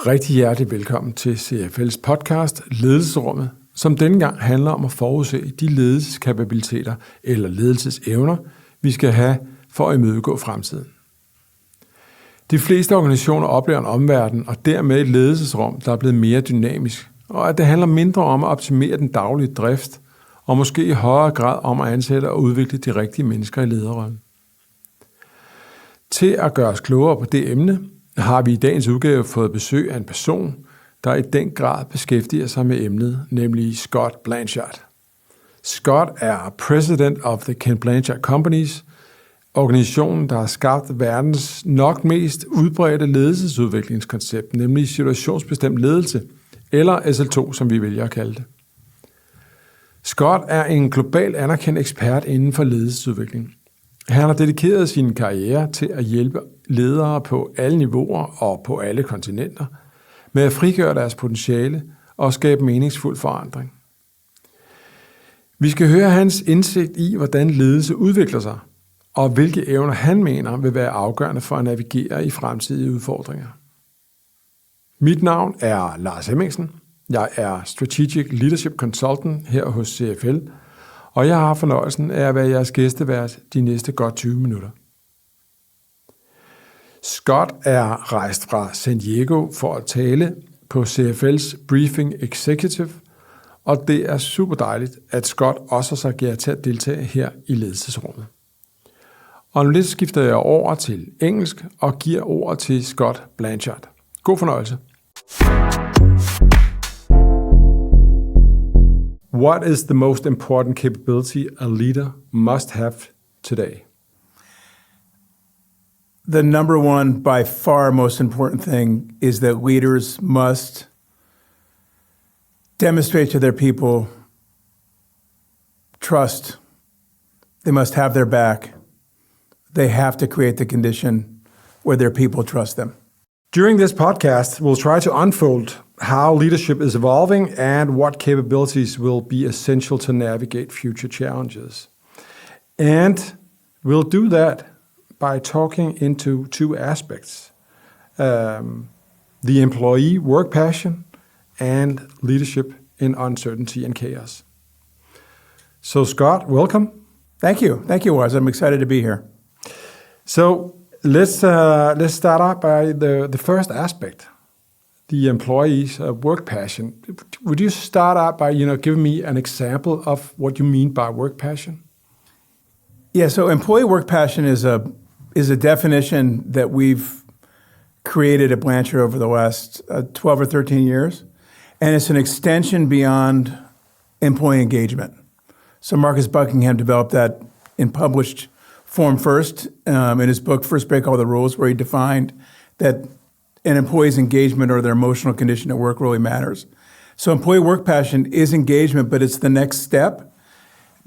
Rigtig hjertelig velkommen til CFL's podcast Ledelsesrummet, som denne gang handler om at forudse de ledelseskapabiliteter eller ledelsesevner, vi skal have for at imødegå fremtiden. De fleste organisationer oplever en omverden og dermed et ledelsesrum, der er blevet mere dynamisk, og at det handler mindre om at optimere den daglige drift, og måske i højere grad om at ansætte og udvikle de rigtige mennesker i lederrollen. Til at gøre os klogere på det emne, har vi i dagens udgave fået besøg af en person, der i den grad beskæftiger sig med emnet, nemlig Scott Blanchard. Scott er President of the Scott Blanchard Companies, organisationen, der har skabt verdens nok mest udbredte ledelsesudviklingskoncept, nemlig situationsbestemt ledelse, eller SL2, som vi vælger at kalde det. Scott er en globalt anerkendt ekspert inden for ledelsesudvikling. Han har dedikeret sin karriere til at hjælpe ledere på alle niveauer og på alle kontinenter med at frigøre deres potentiale og skabe meningsfuld forandring. Vi skal høre hans indsigt i, hvordan ledelse udvikler sig, og hvilke evner han mener vil være afgørende for at navigere i fremtidige udfordringer. Mit navn er Lars Hemmingsen. Jeg er Strategic Leadership Consultant her hos CFL, og jeg har fornøjelsen af at være jeres gæstevært de næste godt 20 minutter. Scott er rejst fra San Diego for at tale på CFL's Briefing Executive, og det er super dejligt, at Scott også har sagt ja til at deltage her i Ledelsesrummet. Og nu lidt skifter jeg over til engelsk og giver ordet til Scott Blanchard. God fornøjelse. What is the most important capability a leader must have today? The number one, by far most important thing is that leaders must demonstrate to their people trust. They must have their back. They have to create the condition where their people trust them. During this podcast, we'll try to unfold how leadership is evolving and what capabilities will be essential to navigate future challenges. And we'll do that by talking into two aspects, the employee work passion and leadership in uncertainty and chaos. So Scott, welcome. Thank you. Thank you, Waz. I'm excited to be here. So let's start out by the first aspect, the employee's work passion. Would you start out by giving me an example of what you mean by work passion? Yeah. So employee work passion is a definition that we've created at Blanchard over the last 12 or 13 years, and it's an extension beyond employee engagement. So Marcus Buckingham developed that in published form first in his book, First Break All the Rules, where he defined that an employee's engagement or their emotional condition at work really matters. So employee work passion is engagement, but it's the next step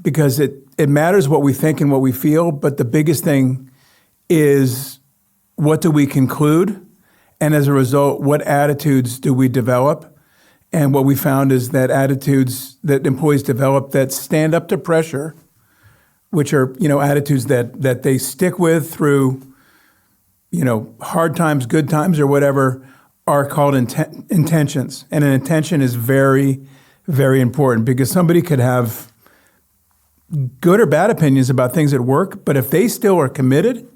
because it matters what we think and what we feel, but the biggest thing is what do we conclude? And as a result, what attitudes do we develop? And what we found is that attitudes that employees develop that stand up to pressure, which are, attitudes that they stick with through, hard times, good times, or whatever, are called intentions. And an intention is very, very important because somebody could have good or bad opinions about things at work, but if they still are committed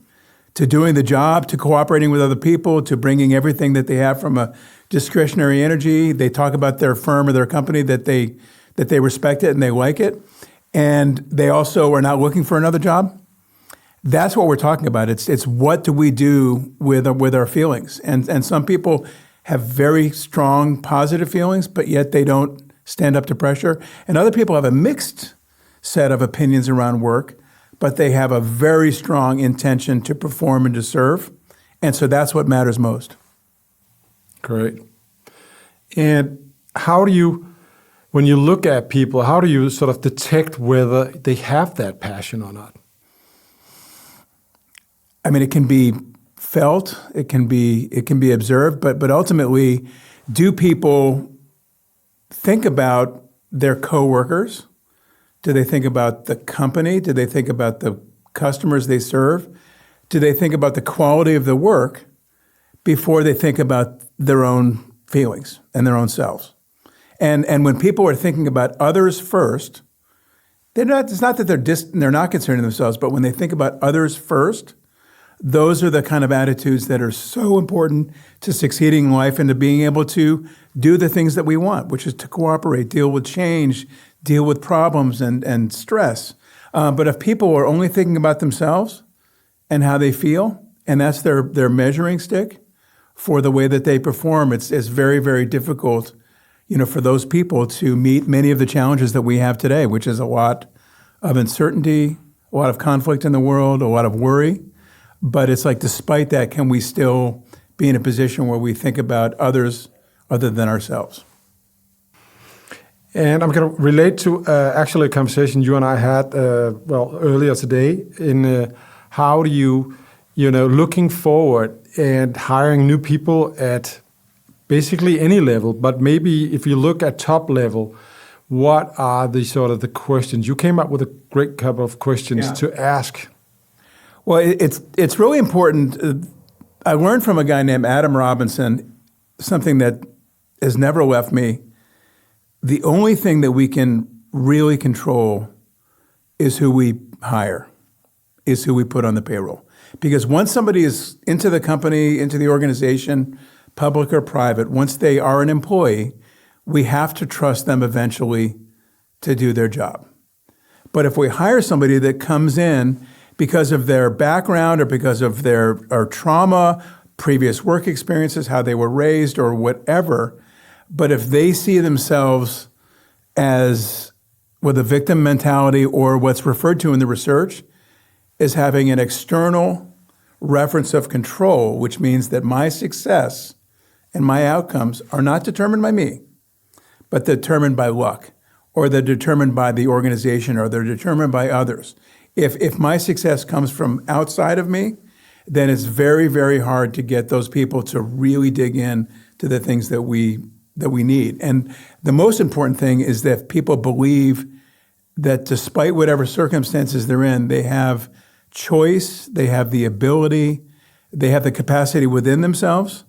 to doing the job, to cooperating with other people, to bringing everything that they have from a discretionary energy, they talk about their firm or their company that they respect it and they like it, and they also are not looking for another job. That's what we're talking about. It's what do we do with our feelings? And some people have very strong positive feelings, but yet they don't stand up to pressure. And other people have a mixed set of opinions around work, but they have a very strong intention to perform and to serve. And so that's what matters most. Great. And how do you, when you look at people, how do you sort of detect whether they have that passion or not? I mean, it can be felt, it can be observed, but ultimately, do people think about their coworkers? Do they think about the company? Do they think about the customers they serve? Do they think about the quality of the work before they think about their own feelings and their own selves. And when people are thinking about others first, it's not that they're not concerning themselves, but when they think about others first, those are the kind of attitudes that are so important to succeeding in life and to being able to do the things that we want, which is to cooperate, deal with change, deal with problems and stress. But if people are only thinking about themselves and how they feel, and that's their measuring stick for the way that they perform, it's very, very difficult, for those people to meet many of the challenges that we have today, which is a lot of uncertainty, a lot of conflict in the world, a lot of worry. But it's like, despite that, can we still be in a position where we think about others other than ourselves? And I'm going to relate to actually a conversation you and I had earlier today in how do you looking forward and hiring new people at basically any level, but maybe if you look at top level, what are the sort of the questions? You came up with a great couple of questions to ask. Well, it's really important. I learned from a guy named Adam Robinson something that has never left me. The only thing that we can really control is who we hire, is who we put on the payroll. Because once somebody is into the company, into the organization, public or private, once they are an employee, we have to trust them eventually to do their job. But if we hire somebody that comes in because of their background or because of their trauma, previous work experiences, how they were raised or whatever, but if they see themselves as with a victim mentality or what's referred to in the research as having an external reference of control, which means that my success and my outcomes are not determined by me, but determined by luck, or they're determined by the organization, or they're determined by others. If my success comes from outside of me, then it's very, very hard to get those people to really dig in to the things that we need. And the most important thing is that people believe that despite whatever circumstances they're in, they have choice, they have the ability, they have the capacity within themselves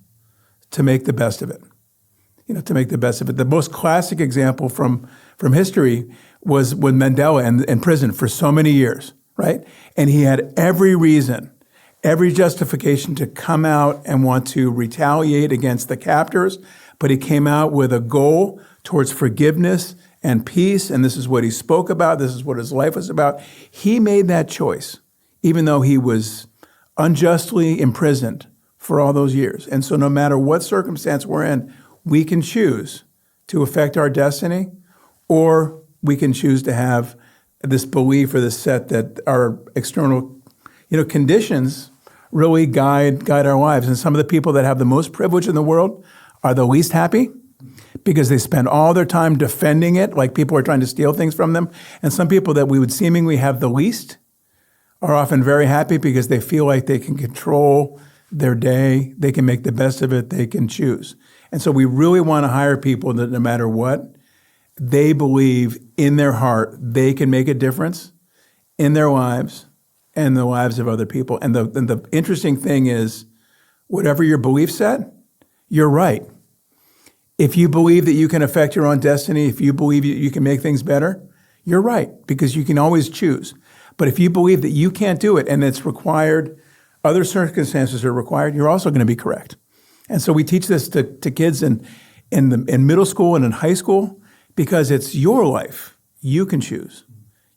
to make the best of it. To make the best of it. The most classic example from history was when Mandela in prison for so many years, right? And he had every reason, every justification to come out and want to retaliate against the captors, but he came out with a goal towards forgiveness and peace, and this is what he spoke about, this is what his life was about. He made that choice, even though he was unjustly imprisoned for all those years. And so no matter what circumstance we're in, we can choose to affect our destiny, or we can choose to have this belief or this set that our external, conditions really guide our lives. And some of the people that have the most privilege in the world are the least happy because they spend all their time defending it, like people are trying to steal things from them. And some people that we would seemingly have the least are often very happy because they feel like they can control their day, they can make the best of it, they can choose. And so we really want to hire people that no matter what, they believe in their heart they can make a difference in their lives and the lives of other people. And the interesting thing is, whatever your belief set, you're right. If you believe that you can affect your own destiny, if you believe you can make things better, you're right, because you can always choose. But if you believe that you can't do it and it's required, other circumstances are required, you're also going to be correct. And so we teach this to kids in middle school and in high school because it's your life. You can choose.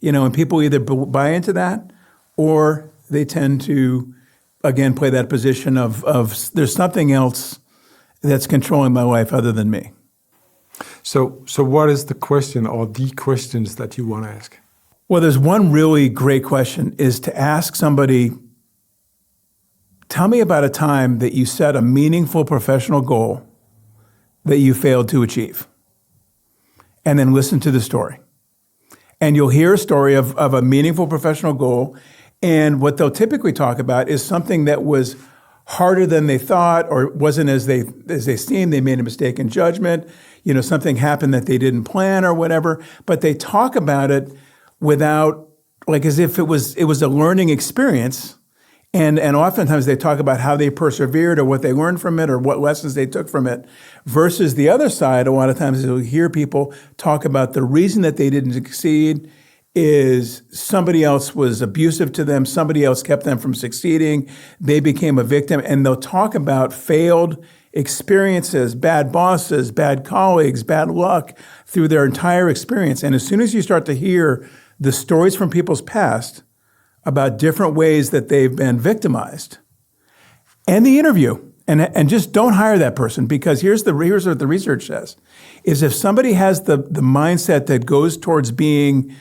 And people either buy into that or they tend to, again, play that position of there's something else that's controlling my life other than me. So what is the question or the questions that you want to ask? Well, there's one really great question is to ask somebody, tell me about a time that you set a meaningful professional goal that you failed to achieve. And then listen to the story. And you'll hear a story of a meaningful professional goal. And what they'll typically talk about is something that was harder than they thought or wasn't as they seemed. They made a mistake in judgment. Something happened that they didn't plan or whatever. But they talk about it without, like as if it was a learning experience. And oftentimes they talk about how they persevered or what they learned from it or what lessons they took from it, versus the other side. A lot of times you'll hear people talk about the reason that they didn't succeed is somebody else was abusive to them, somebody else kept them from succeeding, they became a victim, and they'll talk about failed experiences, bad bosses, bad colleagues, bad luck through their entire experience. And as soon as you start to hear the stories from people's past about different ways that they've been victimized, and the interview, and just don't hire that person, because here's what the research says, is if somebody has the mindset that goes towards being,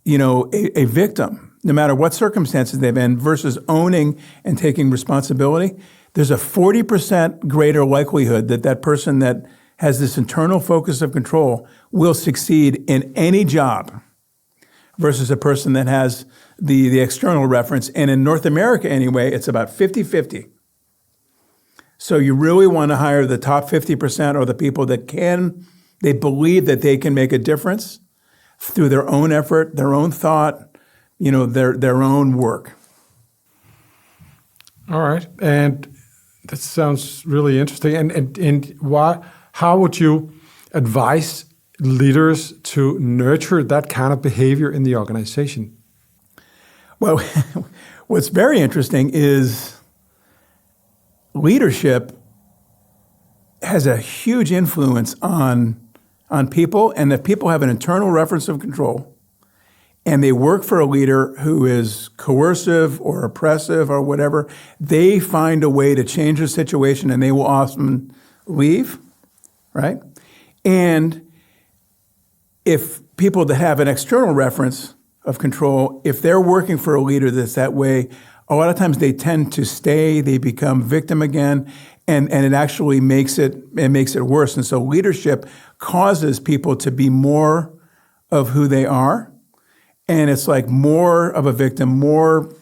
a victim, no matter what circumstances they've in, versus owning and taking responsibility, there's a 40% greater likelihood that that person that has this internal focus of control will succeed in any job versus a person that has the external reference. And in North America anyway, it's about 50-50. So you really want to hire the top 50% or the people that they believe that they can make a difference through their own effort, their own thought, their own work. All right. And that sounds really interesting. And how would you advise leaders to nurture that kind of behavior in the organization? Well, what's very interesting is leadership has a huge influence on people, and if people have an internal reference of control and they work for a leader who is coercive or oppressive or whatever, they find a way to change the situation and they will often leave, right? And if people that have an external reference of control, if they're working for a leader that's that way, a lot of times they tend to stay, they become victim again, and it actually makes it worse. And so leadership causes people to be more of who they are. And it's like more of a victim, more,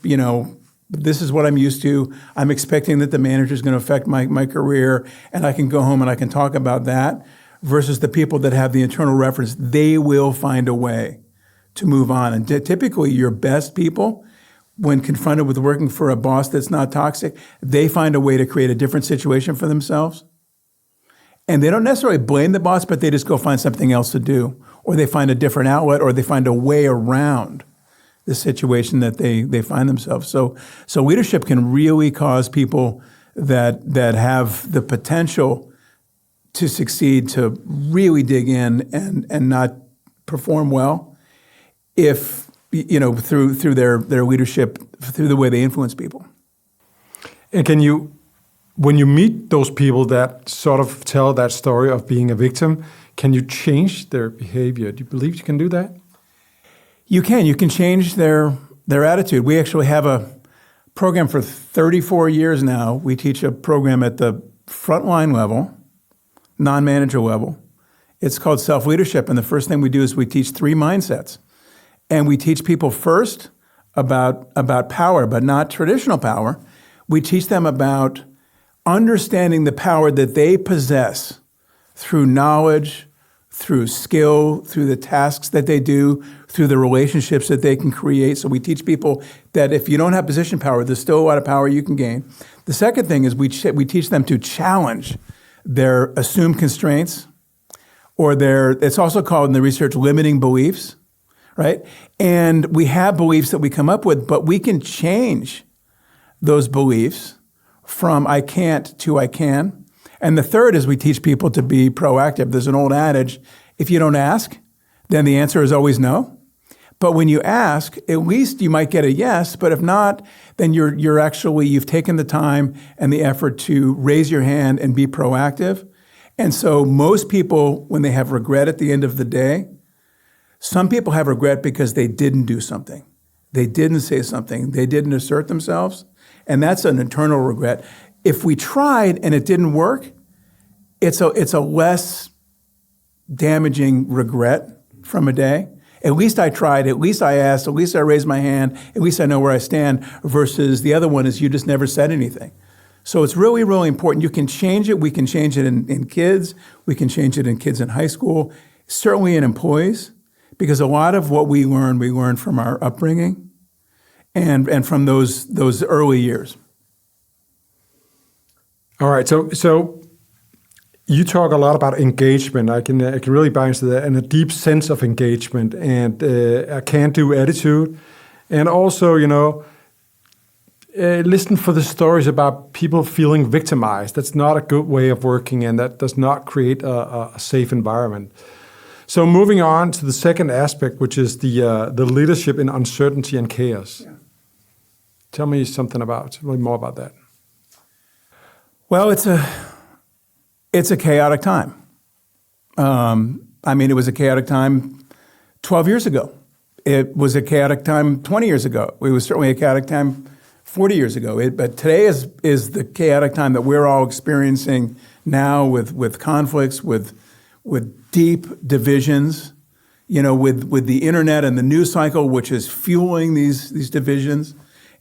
this is what I'm used to. I'm expecting that the manager is going to affect my career, and I can go home and I can talk about that. Versus the people that have the internal reference, they will find a way to move on. And typically your best people, when confronted with working for a boss that's not toxic, they find a way to create a different situation for themselves. And they don't necessarily blame the boss, but they just go find something else to do, or they find a different outlet, or they find a way around the situation that they find themselves. So leadership can really cause people that have the potential to succeed to really dig in and not perform well, if through their leadership, through the way they influence people. And when you meet those people that sort of tell that story of being a victim, can you change their behavior? Do you believe you can do that? You can. You can change their attitude. We actually have a program for 34 years now. We teach a program at the frontline level, non-manager level. It's called self-leadership, and the first thing we do is we teach 3 mindsets. And we teach people first about power, but not traditional power. We teach them about understanding the power that they possess through knowledge, through skill, through the tasks that they do, through the relationships that they can create. So we teach people that if you don't have position power, there's still a lot of power you can gain. The second thing is we teach them to challenge their assumed constraints, or it's also called in the research limiting beliefs, right? And we have beliefs that we come up with, but we can change those beliefs from I can't to I can. And the third is we teach people to be proactive. There's an old adage, if you don't ask, then the answer is always no. But when you ask, at least you might get a yes, but if not, then you've taken the time and the effort to raise your hand and be proactive. And so most people, when they have regret at the end of the day, some people have regret because they didn't do something. They didn't say something. They didn't assert themselves. And that's an internal regret. If we tried and it didn't work, it's a less damaging regret from a day. At least I tried, at least I asked, at least I raised my hand, at least I know where I stand, versus the other one is you just never said anything. So it's really, really important. You can change it. We can change it in kids. We can change it in kids in high school, certainly in employees, because a lot of what we learn from our upbringing. and from those early years. All right, so you talk a lot about engagement. I can really buy into that, and a deep sense of engagement, and a can-do attitude, and also, listen for the stories about people feeling victimized. That's not a good way of working, and that does not create a safe environment. So moving on to the second aspect, which is the leadership in uncertainty and chaos. Yeah. Tell me more about that. Well, it's a chaotic time. It was a chaotic time 12 years ago. It was a chaotic time 20 years ago. It was certainly a chaotic time 40 years ago. But today is the chaotic time that we're all experiencing now with conflicts, with deep divisions, with the internet and the news cycle, which is fueling these divisions.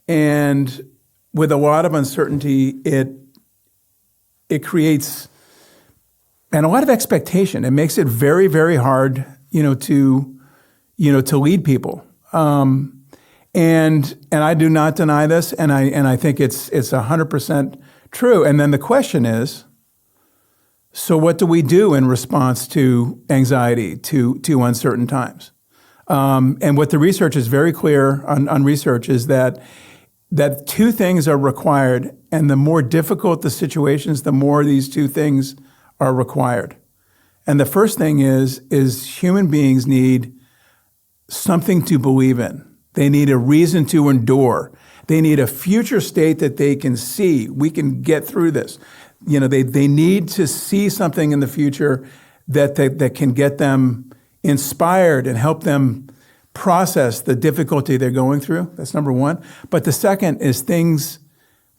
And with a lot of uncertainty, it creates and a lot of expectation. It makes it very, very hard, to lead people. And I do not deny this, and I think it's 100% true. And then the question is, so what do we do in response to anxiety, to uncertain times? And what the research is very clear on research is that two things are required, and the more difficult the situations, the more these two things are required. And the first thing is human beings need something to believe in. They need a reason to endure. They need a future state that they can see. We can get through this. They need to see something in the future that can get them inspired and help them process the difficulty they're going through. That's number one. But the second is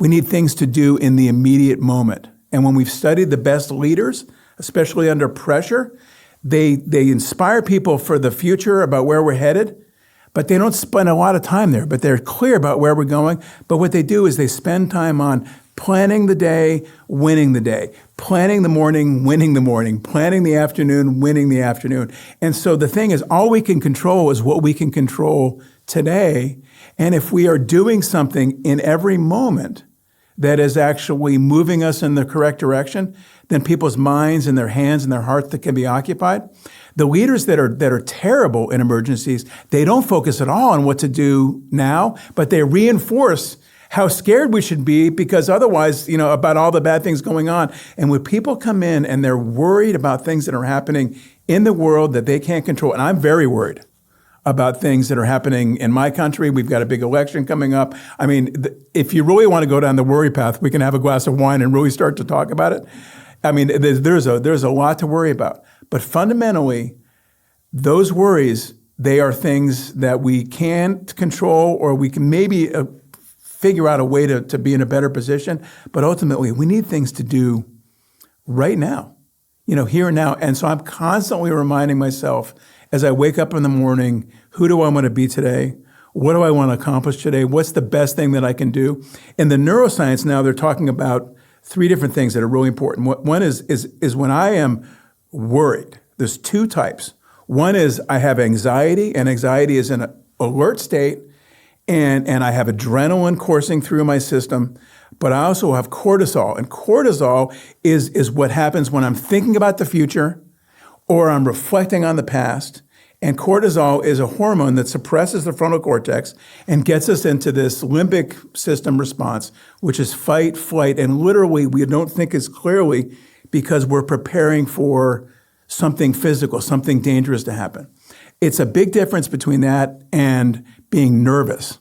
we need things to do in the immediate moment. And when we've studied the best leaders, especially under pressure, they inspire people for the future about where we're headed, but they don't spend a lot of time there, but they're clear about where we're going. But what they do is they spend time on planning the day, winning the day, planning the morning, winning the morning, planning the afternoon, winning the afternoon. And so the thing is, all we can control is what we can control today. And if we are doing something in every moment that is actually moving us in the correct direction, then people's minds and their hands and their hearts that can be occupied. The leaders that are terrible in emergencies, they don't focus at all on what to do now, but they reinforce how scared we should be because otherwise, about all the bad things going on. And when people come in and they're worried about things that are happening in the world that they can't control, and I'm very worried about things that are happening in my country. We've got a big election coming up. If you really want to go down the worry path, we can have a glass of wine and really start to talk about it. There's a lot to worry about. But fundamentally, those worries, they are things that we can't control, or we can maybe figure out a way to be in a better position. But ultimately, we need things to do right now, here and now. And so I'm constantly reminding myself as I wake up in the morning, who do I want to be today? What do I want to accomplish today? What's the best thing that I can do? In the neuroscience now, they're talking about three different things that are really important. One is when I am worried. There's two types. One is I have anxiety, and anxiety is an alert state, and I have adrenaline coursing through my system, but I also have cortisol. And cortisol is what happens when I'm thinking about the future or I'm reflecting on the past. And cortisol is a hormone that suppresses the frontal cortex and gets us into this limbic system response, which is fight, flight, and literally we don't think as clearly because we're preparing for something physical, something dangerous to happen. It's a big difference between that and being nervous.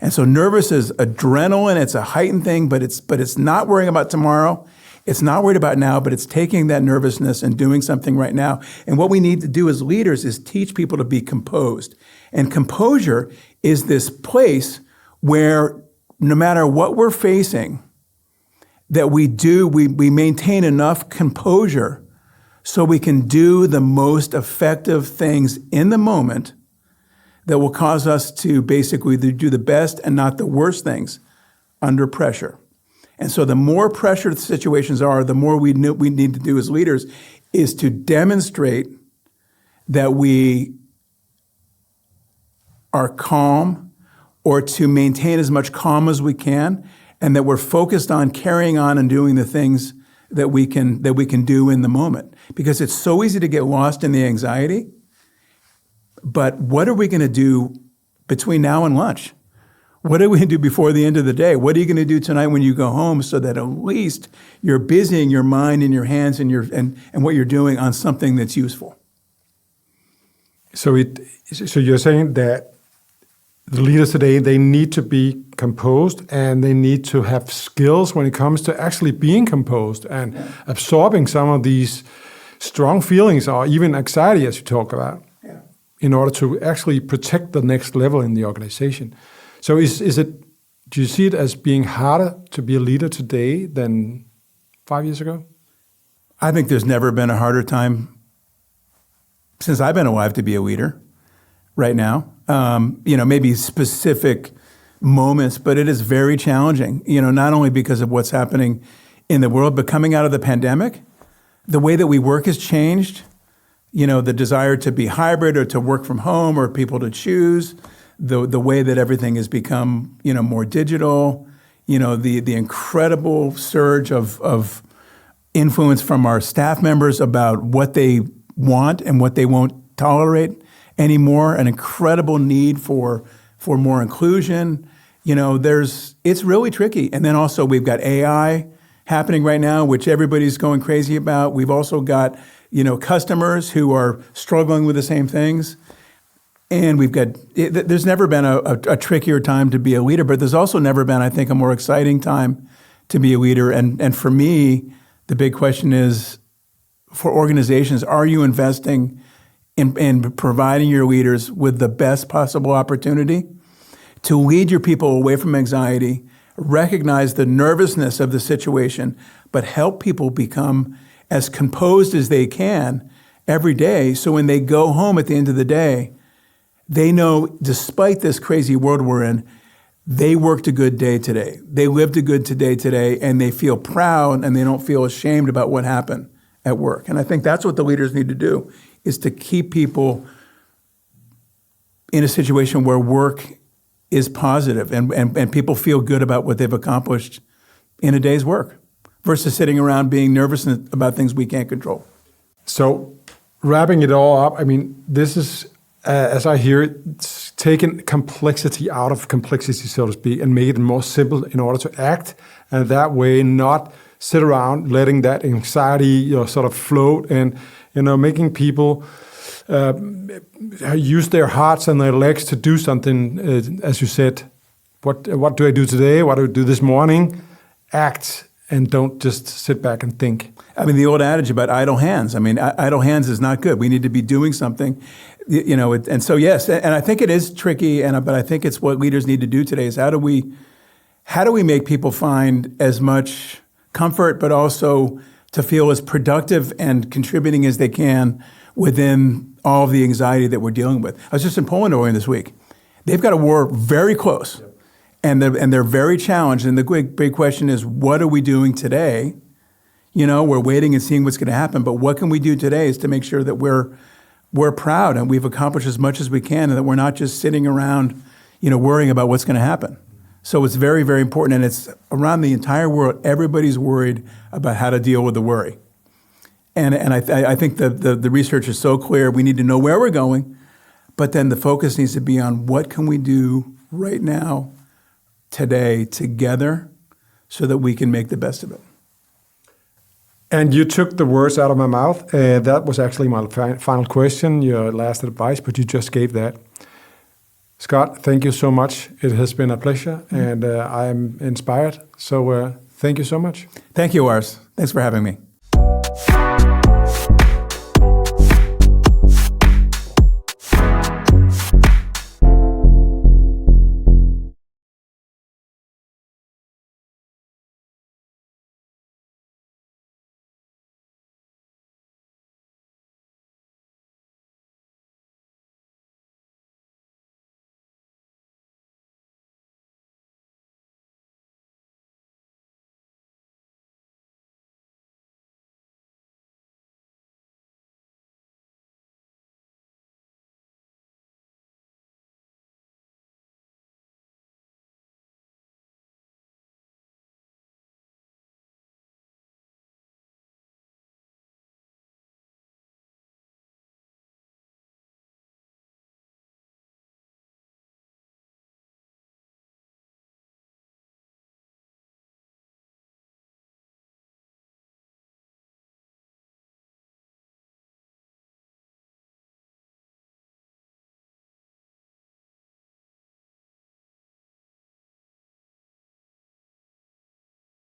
And so nervous is adrenaline, it's a heightened thing, but it's not worrying about tomorrow. It's not worried about now, but it's taking that nervousness and doing something right now. And what we need to do as leaders is teach people to be composed. And composure is this place where no matter what we're facing, that we maintain enough composure so we can do the most effective things in the moment that will cause us to basically do the best and not the worst things under pressure. And so the more pressured situations are, the more we need to do as leaders is to demonstrate that we are calm or to maintain as much calm as we can, and that we're focused on carrying on and doing the things that we can do in the moment. Because it's so easy to get lost in the anxiety. But what are we going to do between now and lunch? What are we going to do before the end of the day? What are you going to do tonight when you go home, so that at least you're busying your mind and your hands and what you're doing on something that's useful? So you're saying that the leaders today, they need to be composed, and they need to have skills when it comes to actually being composed and absorbing some of these strong feelings or even anxiety, as you talk about, in order to actually protect the next level in the organization. So do you see it as being harder to be a leader today than 5 years ago? I think there's never been a harder time since I've been alive to be a leader right now. Maybe specific moments, but it is very challenging, not only because of what's happening in the world, but coming out of the pandemic, the way that we work has changed. The desire to be hybrid or to work from home or people to choose, the way that everything has become, more digital, the incredible surge of influence from our staff members about what they want and what they won't tolerate anymore, an incredible need for more inclusion. It's really tricky. And then also we've got AI happening right now, which everybody's going crazy about. We've also got, customers who are struggling with the same things. And there's never been a trickier time to be a leader, but there's also never been, I think, a more exciting time to be a leader. And for me, the big question is, for organizations, are you investing in providing your leaders with the best possible opportunity to lead your people away from anxiety, recognize the nervousness of the situation, but help people become as composed as they can every day, so when they go home at the end of the day, they know, despite this crazy world we're in, they worked a good day today. They lived a good day today, and they feel proud, and they don't feel ashamed about what happened at work. And I think that's what the leaders need to do, is to keep people in a situation where work is positive and people feel good about what they've accomplished in a day's work, versus sitting around being nervous about things we can't control. So wrapping it all up, this is, as I hear it, it's taking complexity out of complexity, so to speak, and make it more simple in order to act, and that way not sit around letting that anxiety sort of float, and making people use their hearts and their legs to do something. As you said, what do I do today? What do I do this morning? Act, and don't just sit back and think. The old adage about idle hands. Idle hands is not good. We need to be doing something, and so yes, and I think it is tricky, but I think it's what leaders need to do today, is how do we make people find as much comfort, but also to feel as productive and contributing as they can within all of the anxiety that we're dealing with. I was just in Poland earlier this week. They've got a war very close, and they're very challenged. And the big question is, what are we doing today? We're waiting and seeing what's going to happen, but what can we do today is to make sure that we're proud and we've accomplished as much as we can, and that we're not just sitting around, worrying about what's going to happen. So it's very, very important, and it's around the entire world. Everybody's worried about how to deal with the worry. And I think the research is so clear. We need to know where we're going, but then the focus needs to be on what can we do right now, today, together, so that we can make the best of it. And you took the words out of my mouth. That was actually my final question, your last advice, but you just gave that. Scott, thank you so much. It has been a pleasure, and I am inspired. So thank you so much. Thank you, Lars. Thanks for having me.